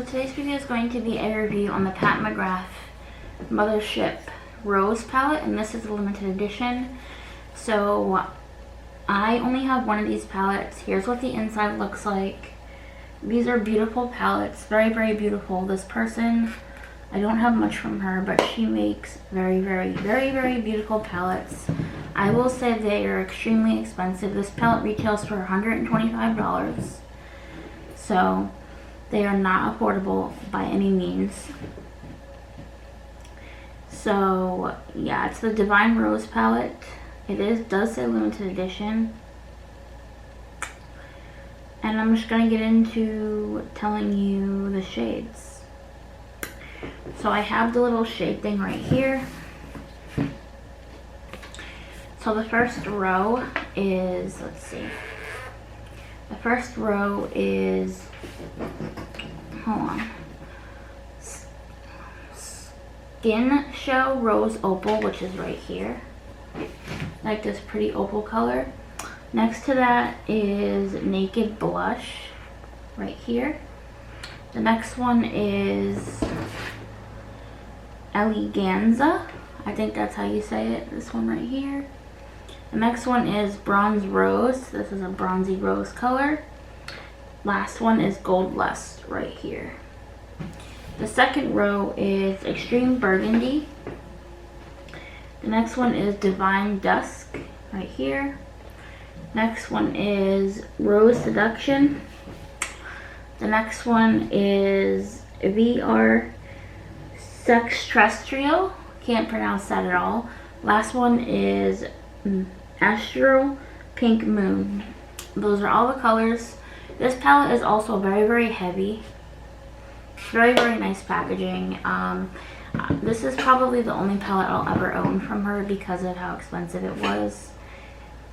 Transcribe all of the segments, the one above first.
today's video is going to be a review on the Mcgrath Mothership Rose palette, and this is a limited edition. So I only have one of these palettes. Here's what the inside looks like. These are beautiful palettes, very, very beautiful. This person, I don't have much from her, but she makes very, very, very, very beautiful palettes. I will say they are extremely expensive. This palette retails for $125. So they are not affordable by any means. So yeah, it's the Divine Rose palette. It does say limited edition. And I'm just gonna get into telling you the shades. So I have the little shade thing right here. So the first row is, let's see. The first row is, hold on, Skin Show Rose Opal, which is right here. Like this pretty opal color. Next to that is Naked Blush, right here. The next one is Eleganza. I think that's how you say it, this one right here. The next one is Bronze Rose. This is a bronzy rose color. Last one is Gold Lust right here. The second row is Extreme Burgundy. The next one is Divine Dusk right here. Next one is Rose Seduction. The next one is VR Sextrastrial. Can't pronounce that at all. Last one is Astral Pink Moon. Those are all the colors. This palette is also very, very heavy. Very, very nice packaging. This is probably the only palette I'll ever own from her because of how expensive it was.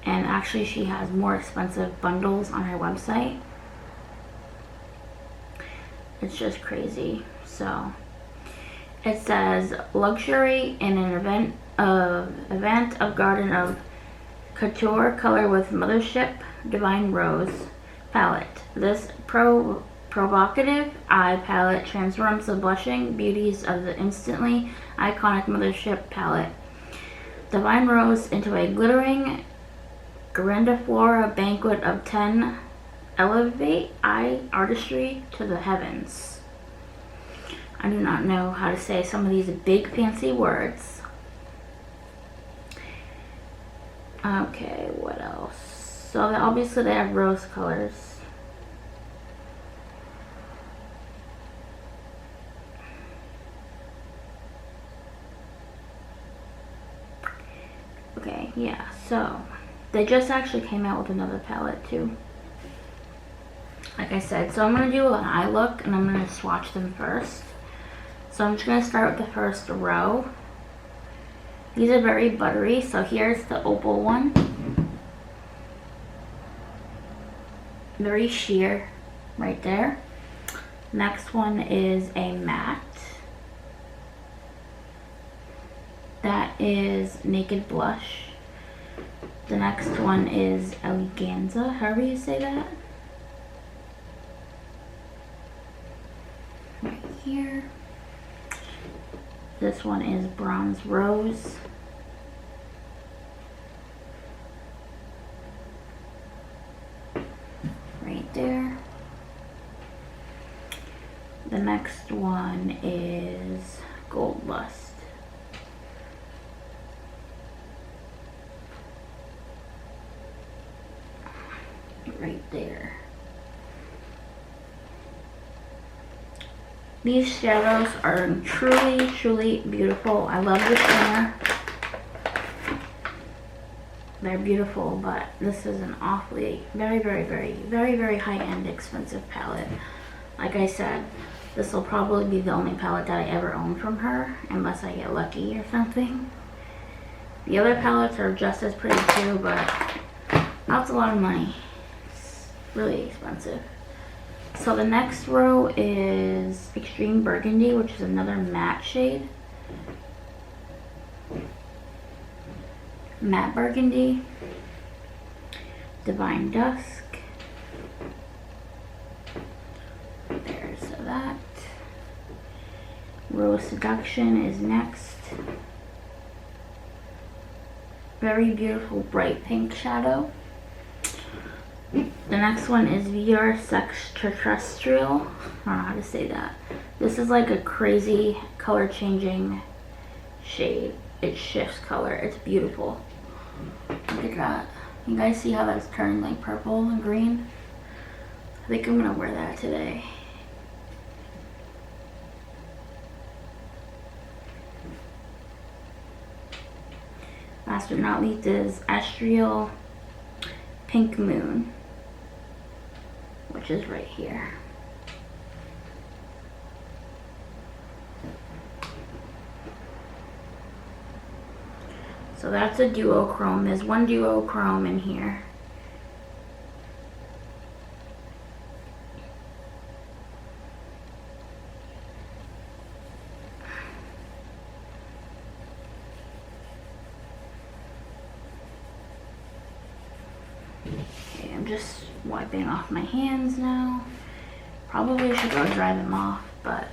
And actually she has more expensive bundles on her website. It's just crazy. So it says luxury in an event of Garden of Couture color with Mothership Divine Rose palette. This provocative eye palette transforms the blushing beauties of the instantly iconic Mothership palette. Divine Rose into a glittering grandiflora banquet of 10. Elevate eye artistry to the heavens. I do not know how to say some of these big fancy words. Okay, what else? So obviously they have rose colors. Okay, yeah, so they just actually came out with another palette too. Like I said, so I'm going to do an eye look and I'm going to swatch them first. So I'm just going to start with the first row. These are very buttery, so here's the opal one. Very sheer right there. Next one is a matte. That is Naked Blush. The next one is Eleganza, however you say that. Right here. This one is Bronze Rose. Right there. The next one is Gold Lust. Right there. These shadows are truly, truly beautiful. I love the shimmer. They're beautiful, but this is an awfully, very, very, very, very, very high-end expensive palette. Like I said, this will probably be the only palette that I ever own from her, unless I get lucky or something. The other palettes are just as pretty too, but that's a lot of money. It's really expensive. So the next row is Extreme Burgundy, which is another matte shade. Matte Burgundy. Divine Dusk. There's that. Rose Seduction is next. Very beautiful bright pink shadow. The next one is VR Sextraterrestrial. I don't know how to say that. This is like a crazy color changing shade. It shifts color. It's beautiful. Look at that. You guys see how that's turned like purple and green? I think I'm gonna wear that today. Last but not least is Astral Pink Moon, which is right here. So that's a duochrome. There's one duochrome in here. Okay, I'm just wiping off my hands now. Probably should go dry them off, but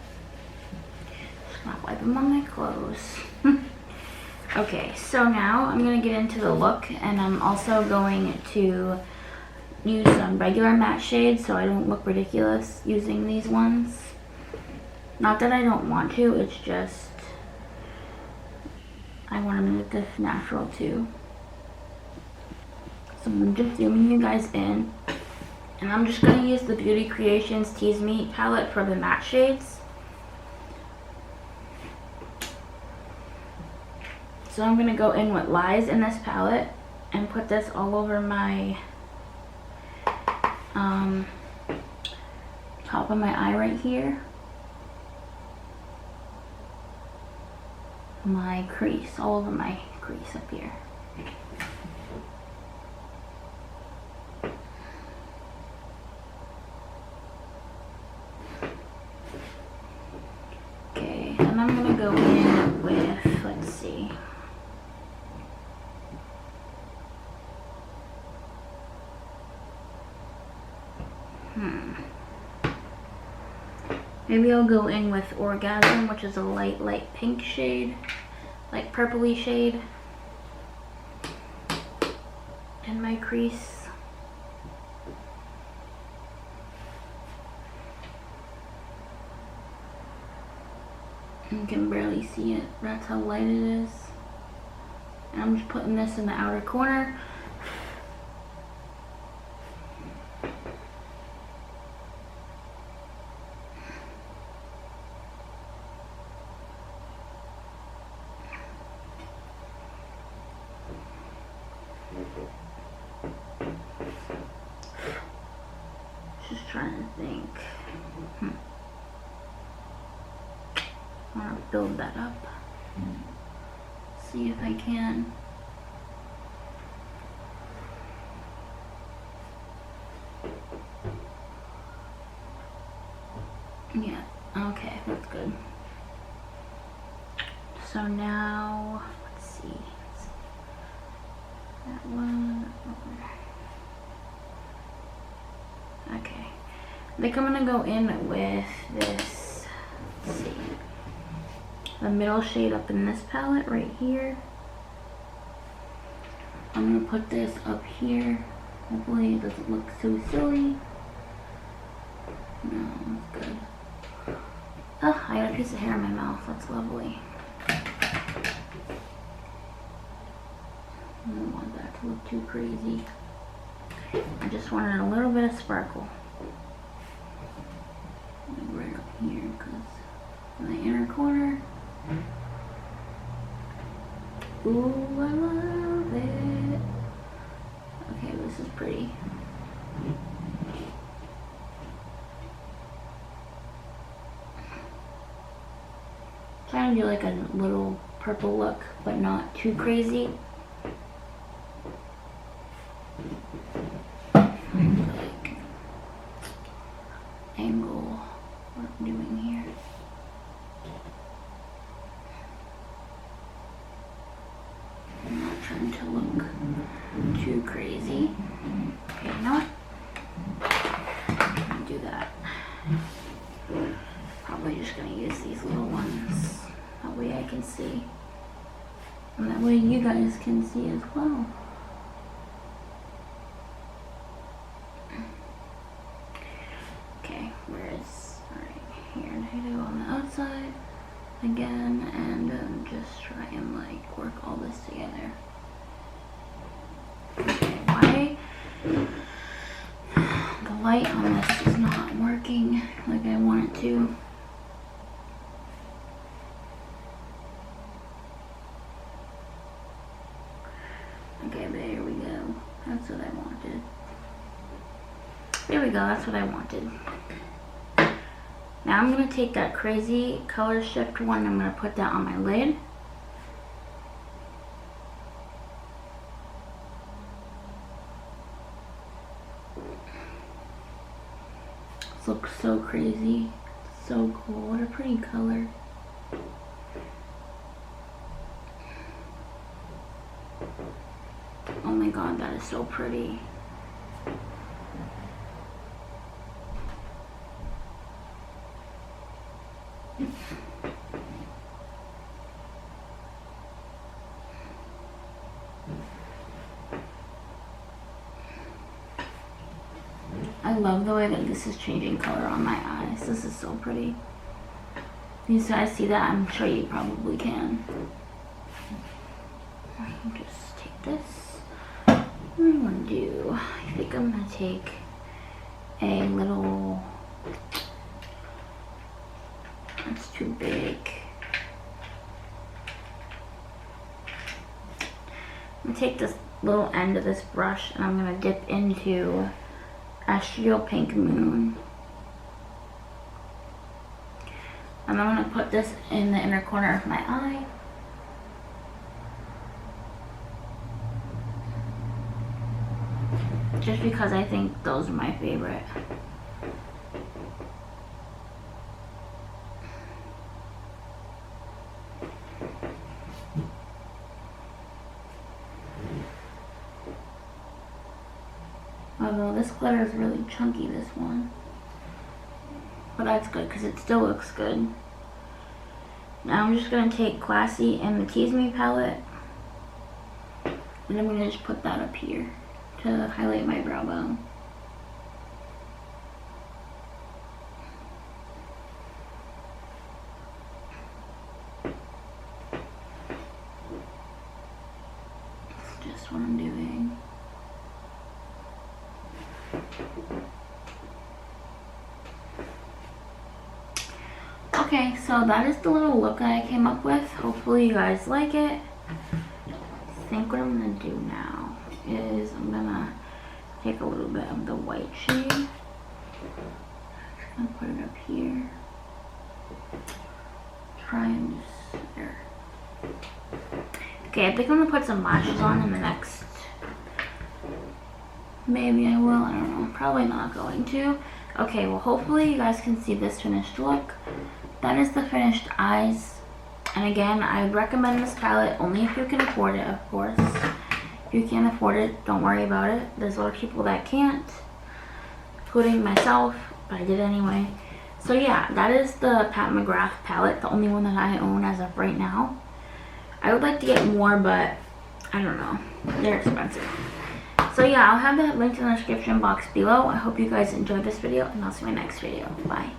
just not wipe them on my clothes. Okay, so now I'm going to get into the look, and I'm also going to use some regular matte shades so I don't look ridiculous using these ones. Not that I don't want to, it's just I want to make this natural too. So I'm just zooming you guys in, and I'm just going to use the Beauty Creations Tease Me palette for the matte shades. So I'm going to go in with Lies in this palette and put this all over my top of my eye right here. My crease, all over my crease up here. Okay, and I'm going to go in with, let's see. Maybe I'll go in with Orgasm, which is a light pink shade, like purpley shade, in my crease. You can barely see it, that's how light it is. And I'm just putting this in the outer corner. Just trying to think. I want to build that up. See if I can. Yeah, okay, that's good. So now, let's see. That one. Okay. I think I'm gonna go in with this, let's see, the middle shade up in this palette right here. I'm gonna put this up here. Hopefully it doesn't look so silly. No, that's good. Oh, I got a piece of hair in my mouth. That's lovely. I don't want that to look too crazy. I just wanted a little bit of sparkle. Right up here, because in the inner corner. Ooh, I love it. Okay, this is pretty. Trying to do like a little purple look, but not too crazy. Like angle what I'm doing here. I'm not trying to look too crazy. Okay, you know what? I'm gonna do that. Probably just gonna use these little ones. way you guys can see as well. Okay, alright, here, negative on the outside again, and just try and like work all this together. Okay, why the light on this is not working like I want it to. Okay, there we go. That's what I wanted. There we go, that's what I wanted. Now I'm going to take that crazy color shift one, I'm going to put that on my lid. This looks so crazy. So cool. What a pretty color. Oh my god, that is so pretty. I love the way that this is changing color on my eyes. This is so pretty. You guys see that? I'm sure you probably can. Just take this. What I'm gonna do, I think I'm gonna take a little, that's too big. I'm gonna take this little end of this brush and I'm gonna dip into Eyeshadow Pink Moon. And I'm gonna put this in the inner corner of my eye. Just because I think those are my favorite. Although this glitter is really chunky, this one. But that's good because it still looks good. Now I'm just going to take Classy and the Tease Me palette. And I'm going to just put that up here to highlight my brow bone. That's just what I'm doing. Okay, so that is the little look that I came up with. Hopefully you guys like it. I think what I'm going to do now is I'm going to take a little bit of the white shade. I'm going to put it up here. Try and just there. Okay, I think I'm going to put some lashes on in the next. Maybe I will, I don't know. Probably not going to. Okay, well hopefully you guys can see this finished look. That is the finished eyes. And again, I would recommend this palette only if you can afford it, of course. If you can't afford it, don't worry about it. There's a lot of people that can't, including myself, but I did anyway. So yeah, that is the Mcgrath palette, the only one that I own as of right now. I would like to get more, but I don't know. They're expensive. So yeah, I'll have that linked in the description box below. I hope you guys enjoyed this video, and I'll see you in my next video. Bye.